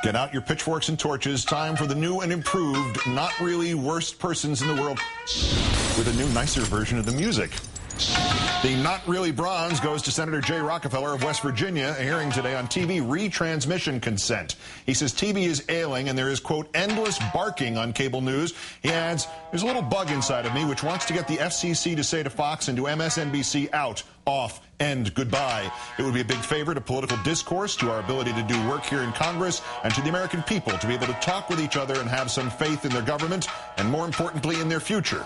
Get out your pitchforks and torches. Time for the new and improved, not really worst persons in the world, with a new, nicer version of the music. The not really bronze goes to Senator Jay Rockefeller of West Virginia, a hearing today on TV retransmission consent. He says TV is ailing and there is, quote, endless barking on cable news. He adds, there's a little bug inside of me which wants to get the FCC to say to Fox and to MSNBC, out, off, end, goodbye. It would be a big favor to political discourse, to our ability to do work here in Congress, and to the American people to be able to talk with each other and have some faith in their government, and more importantly, in their future.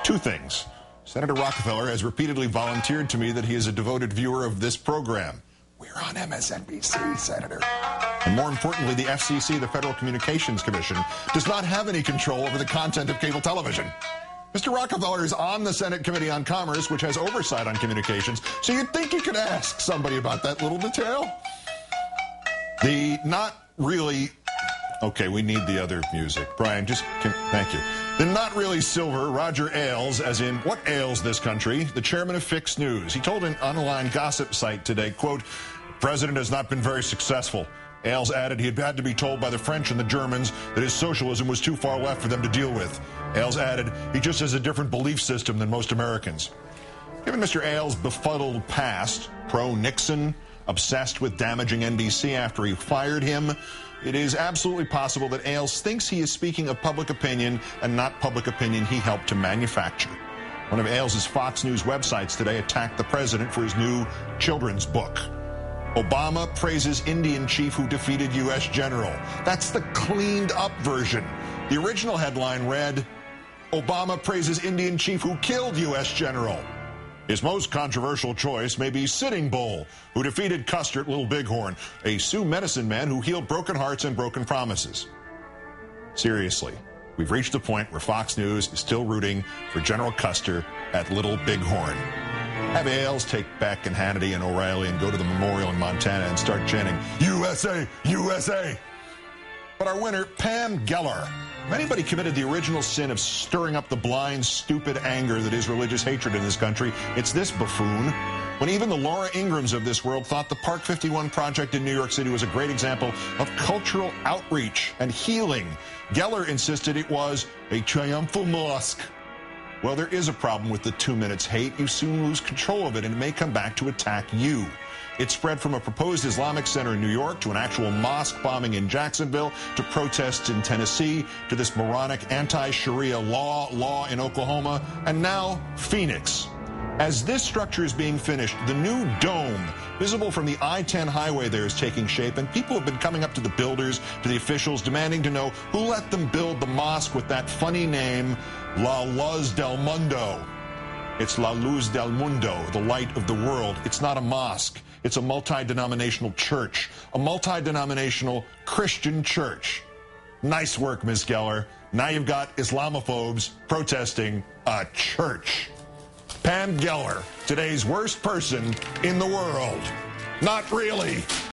Two things. Senator Rockefeller has repeatedly volunteered to me that he is a devoted viewer of this program. We're on MSNBC, Senator. And more importantly, the FCC, the Federal Communications Commission, does not have any control over the content of cable television. Mr. Rockefeller is on the Senate Committee on Commerce, which has oversight on communications, so you'd think you could ask somebody about that little detail. The not really... Okay, we need the other music. Brian, thank you. The not really silver, Roger Ailes, as in, what ails this country? The chairman of Fix News. He told an online gossip site today, quote, the president has not been very successful. Ailes added he had had to be told by the French and the Germans that his socialism was too far left for them to deal with. Ailes added he just has a different belief system than most Americans. Given Mr. Ailes' befuddled past, pro-Nixon, obsessed with damaging NBC after he fired him, it is absolutely possible that Ailes thinks he is speaking of public opinion and not public opinion he helped to manufacture. One of Ailes' Fox News websites today attacked the president for his new children's book. Obama praises Indian chief who defeated U.S. general. That's the cleaned up version. The original headline read, Obama praises Indian chief who killed U.S. general. His most controversial choice may be Sitting Bull, who defeated Custer at Little Bighorn, a Sioux medicine man who healed broken hearts and broken promises. Seriously, we've reached the point where Fox News is still rooting for General Custer at Little Bighorn. Have Ailes take Beck and Hannity and O'Reilly and go to the memorial in Montana and start chanting, USA, USA. But our winner, Pam Geller. If anybody committed the original sin of stirring up the blind, stupid anger that is religious hatred in this country, it's this buffoon. When even the Laura Ingrams of this world thought the Park 51 project in New York City was a great example of cultural outreach and healing, Geller insisted it was a triumphal mosque. Well, there is a problem with the 2 minutes hate. You soon lose control of it, and it may come back to attack you. It spread from a proposed Islamic center in New York to an actual mosque bombing in Jacksonville to protests in Tennessee to this moronic anti-Sharia law in Oklahoma, and now Phoenix. As this structure is being finished, the new dome, visible from the I-10 highway there, is taking shape, and people have been coming up to the builders, to the officials, demanding to know who let them build the mosque with that funny name, La Luz del Mundo. It's La Luz del Mundo, the light of the world. It's not a mosque. It's a multi-denominational church, a multi-denominational Christian church. Nice work, Ms. Geller. Now you've got Islamophobes protesting a church. Pam Geller, today's worst person in the world. Not really.